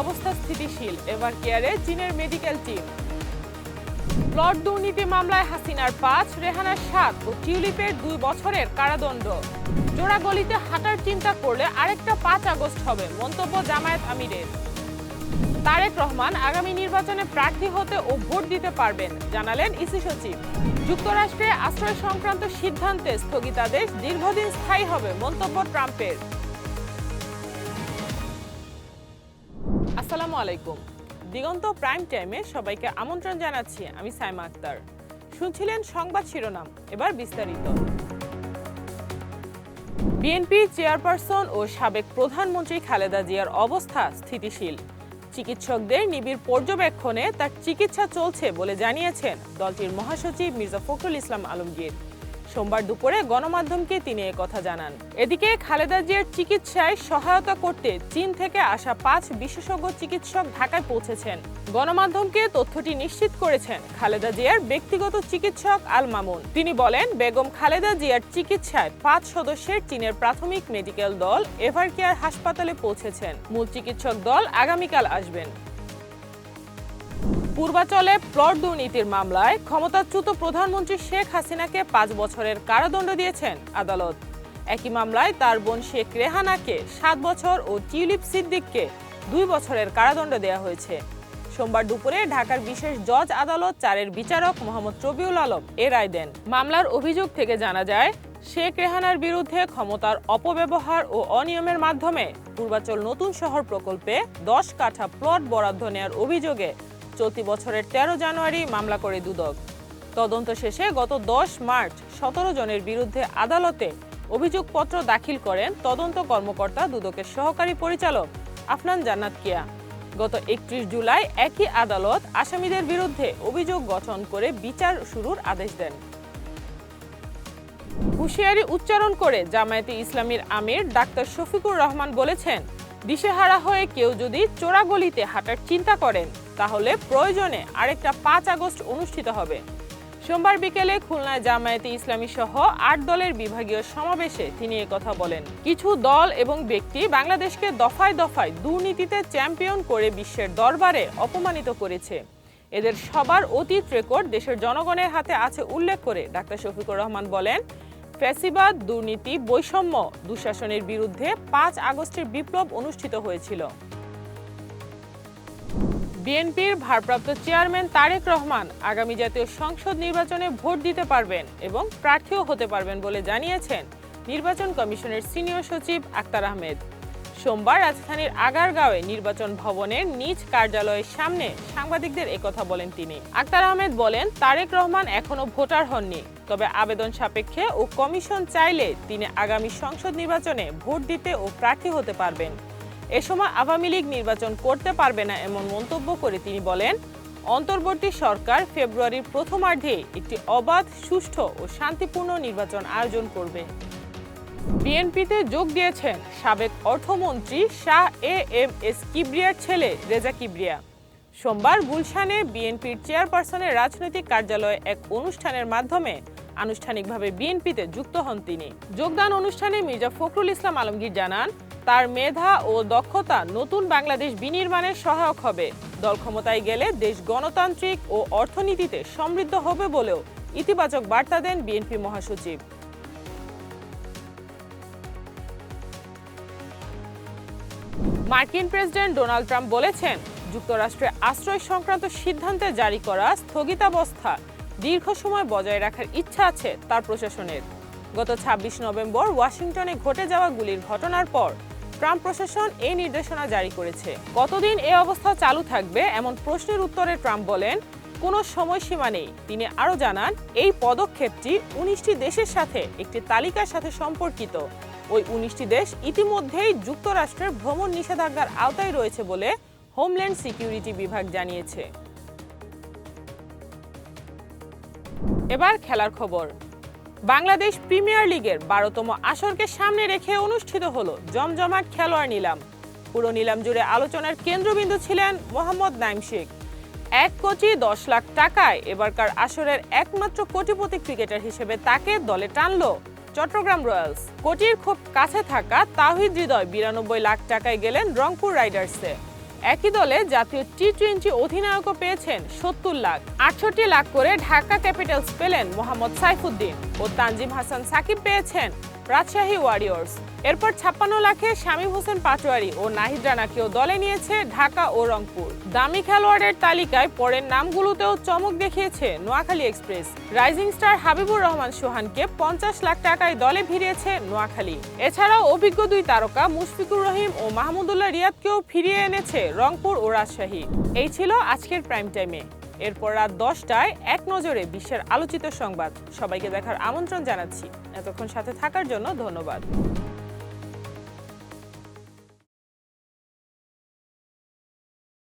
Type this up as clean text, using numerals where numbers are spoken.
অবস্থা স্থিতিশীল, এভার কেয়ারে চীনের মেডিকেল টিম। প্লট দুর্নীতি মামলায় হাসিনার 5, রেহানার 7 ও টিউলিপের 2 বছরের কারাদণ্ড। জোড়া গলিতে হাঁটার চিন্তা করলে আরেকটা 5 আগস্ট হবে, মন্তব্য জামায়াত আমিরের। তারেক রহমান আগামী নির্বাচনে প্রার্থী হতে ও ভোট দিতে পারবেন, জানালেন ইসি সচিব। যুক্তরাষ্ট্রে আশ্রয় সংক্রান্ত সিদ্ধান্তে স্থগিতাদেশ দীর্ঘদিন স্থায়ী হবে, মন্তব্য ট্রাম্পের। আসসালামু আলাইকুম। দিগন্ত প্রাইম টাইমে সবাইকে আমন্ত্রণ জানাচ্ছি, আমি সাইমা আক্তার। শুনছিলেন সংবাদ শিরোনাম, এবার বিস্তারিত। বিএনপি চেয়ারপারসন ও সাবেক প্রধানমন্ত্রী খালেদা জিয়ার অবস্থা স্থিতিশীল। চিকিৎসকদের নিবিড় পর্যবেক্ষণে তার চিকিৎসা চলছে বলে জানিয়েছেন দলটির মহাসচিব মির্জা ফখরুল ইসলাম আলমগীর। সোমবার দুপুরে গণমাধ্যমকে তিনি একথা জানান। এদিকে খালেদা জিয়ার চিকিৎসায় সহায়তা করতে চীন থেকে আসা 5 বিশেষজ্ঞ চিকিৎসক ঢাকায় পৌঁছেছেন। গণমাধ্যমকে তথ্যটি নিশ্চিত করেছেন খালেদা জিয়ার ব্যক্তিগত চিকিৎসক আল মামুন। তিনি বলেন, বেগম খালেদা জিয়ার চিকিৎসায় 5 সদস্যের চীনের প্রাথমিক মেডিকেল দল এভার কেয়ার হাসপাতালে পৌঁছেছেন। মূল চিকিৎসক দল আগামীকাল আসবেন। পূর্বাচলে প্লট দুর্নীতির মামলায় ক্ষমতাচ্যুত প্রধানমন্ত্রী শেখ হাসিনাকে 5 বছরের কারাদণ্ড দিয়েছেন আদালত। একই মামলায় তার বোন শেখ রেহানাকে 7 বছর ও টিউলিপ সিদ্দিককে 2 বছরের কারাদণ্ড দেওয়া হয়েছে। সোমবার দুপুরে ঢাকার বিশেষ জজ আদালত 4-এর বিচারক মোহাম্মদ রবিউল আলম এ রায় দেন। মামলার অভিযোগ থেকে জানা যায়, শেখ রেহানার বিরুদ্ধে ক্ষমতার অপব্যবহার ও অনিয়মের মাধ্যমে পূর্বাচল নতুন শহর প্রকল্পে 10 কাঠা প্লট বরাদ্দ নেওয়ার অভিযোগে চলতি বছরের 13 জানুয়ারি মামলা করে দুদক। তদন্ত শেষে গত 10 মার্চ 17 জনের বিরুদ্ধে আদালতে অভিযোগপত্র দাখিল করেন তদন্ত কর্মকর্তা দুদকের সহকারী পরিচালক আফনান জান্নাত কিয়া। গত 31 জুলাই একই আদালত আসামিদের বিরুদ্ধে অভিযোগ গঠন করে বিচার শুরুর আদেশ দেন। হুঁশিয়ারি উচ্চারণ করে জামায়াতে ইসলামীর আমির ডাক্তার শফিকুর রহমান বলেছেন, দিশেহারা হয়ে কেউ যদি চোরাগলিতে হাঁটার চিন্তা করেন তাহলে প্রয়োজনে আরেকটা 5 আগস্ট অনুষ্ঠিত হবে। সোমবার বিকেলে খুলনায় জামায়াতে ইসলামী সহ 8 দলের বিভাগীয় সমাবেশে তিনি একথা বলেন। কিছু দল এবং ব্যক্তি বাংলাদেশকে দফায় দফায় দুর্নীতিতে চ্যাম্পিয়ন করে বিশ্বের দরবারে অপমানিত করেছে। এদের সবার অতীত রেকর্ড দেশের জনগণের হাতে আছে উল্লেখ করে ডাক্তার শফিকুর রহমান বলেন, ফ্যাসিবাদ, দুর্নীতি, বৈষম্য, দুঃশাসনের বিরুদ্ধে 5 আগস্টের বিপ্লব অনুষ্ঠিত হয়েছিল। বিএনপির ভারপ্রাপ্ত চেয়ারম্যান তারেক রহমান আগামী জাতীয় সংসদ নির্বাচনে ভোট দিতে পারবেন এবং প্রার্থীও হতে পারবেন বলে জানিয়েছেন নির্বাচন কমিশনের সিনিয়র সচিব আক্তার আহমেদ। সোমবার রাজধানীর আগারগাঁওয়ে নির্বাচন ভবনের নিজ কার্যালয়ের সামনে সাংবাদিকদের একথা বলেন তিনি। আক্তার আহমেদ বলেন, তারেক রহমান এখনো ভোটার হননি, তবে আবেদন সাপেক্ষে ও কমিশন চাইলে তিনি আগামী সংসদ নির্বাচনে ভোট দিতে ও প্রার্থী হতে পারবেন। এ সময় আওয়ামী লীগ নির্বাচন করতে পারবে না এমন মন্তব্য করে তিনি বলেন, অন্তর্বর্তী সরকার ফেব্রুয়ারির প্রথমার্ধে একটি অবাধ, সুষ্ঠু ও শান্তিপূর্ণ নির্বাচন আয়োজন করবে। বিএনপিতে যোগ দিয়েছেন সাবেক অর্থমন্ত্রী শাহ এম.এস. কিবরিয়ার ছেলে রেজা কিবরিয়া। সোমবার গুলশানে বিএনপির চেয়ারপারসনের রাজনৈতিক কার্যালয়ে এক অনুষ্ঠানের মাধ্যমে আনুষ্ঠানিকভাবে বিএনপিতে যুক্ত হন তিনি। যোগদান অনুষ্ঠানে মির্জা ফখরুল ইসলাম আলমগীর জানান, তার মেধা ও দক্ষতা নতুন বাংলাদেশ বিনির্মাণে সহায়ক হবে। দল ক্ষমতায় গেলে দেশ গণতান্ত্রিক ও অর্থনীতিতে সমৃদ্ধ হবে বলেও ইতিবাচক বার্তা দেন বিএনপি মহাসচিব। মার্কিন প্রেসিডেন্ট ডোনাল্ড ট্রাম্প বলেছেন, যুক্তরাষ্ট্রে আশ্রয় সংক্রান্ত সিদ্ধান্তে জারি করা স্থগিতাবস্থা দীর্ঘ সময় বজায় রাখার ইচ্ছা আছে তার প্রশাসনের। গত 26 নভেম্বর ওয়াশিংটনে ঘটে যাওয়া গুলির ঘটনার পর ট্রাম্প প্রশাসন এই নির্দেশনা জারি করেছে। কতদিন এই অবস্থা চালু থাকবে এমন প্রশ্নের উত্তরে ট্রাম্প বলেন, কোনো সময়সীমা নেই। তিনি আরও জানান, এই পদক্ষেপটি 19টি দেশের সাথে একটি তালিকার সাথে সম্পর্কিত। ওই 19টি দেশ ইতিমধ্যেই যুক্তরাষ্ট্রের ভ্রমণ নিষেধাজ্ঞার আওতায় রয়েছে বলে হোমল্যান্ড সিকিউরিটি বিভাগ জানিয়েছে। এবার খেলার খবর। বাংলাদেশ প্রিমিয়ার লিগের 12তম আসরকে সামনে রেখে অনুষ্ঠিত হলো জমজমাট খেলোয়াড় নিলাম। পুরো নিলাম জুড়ে আলোচনার কেন্দ্রবিন্দু ছিলেন মোহাম্মদ নাইম শেখ। 1 কোটি 10 লাখ টাকায় এবারকার আসরের একমাত্র কোটিপতি ক্রিকেটার হিসেবে তাকে দলে টানল চট্টগ্রাম রয়্যালস। কোটির খুব কাছে থাকা তাওহিদ হৃদয় 92 লাখ টাকায় গেলেন রংপুর রাইডার্সে। একই দলে জাতীয় টি-20 অধিনায়কও পেয়েছেন ৭০ লাখ। ৬৮ লাখ করে ঢাকা ক্যাপিটালস পেলেন মোহাম্মদ সাইফুদ্দিন ও তানজিম হাসান সাকিব পেয়েছেন রাজশাহী ওয়ারিয়র্স। এরপর ৫৬ লাখে শামীম হোসেন পাটোয়ারি ও নাহিদ রানাকেও দলে নিয়েছে ঢাকা ও রংপুর। দামি খেলোয়াড়ের তালিকায় পরের নামগুলোতেও চমক দেখিয়েছে Noakhali Express. Rising star Habibur Rahman সোহানকে ৫০ লাখ টাকায় দলে ভিড়িয়েছে নোয়াখালী। এছাড়াও অভিজ্ঞ দুই তারকা মুশফিকুর রহিম ও মাহমুদুল্লাহ রিয়াদকেও ফিরিয়ে এনেছে রংপুর ও রাজশাহী। এই ছিল আজকের প্রাইম টাইমে। এরপর রাত 10টায় এক নজরে বিশ্বের আলোচিত সংবাদ। সবাইকে দেখার আমন্ত্রণ জানাচ্ছি। এতক্ষণ সাথে থাকার জন্য ধন্যবাদ।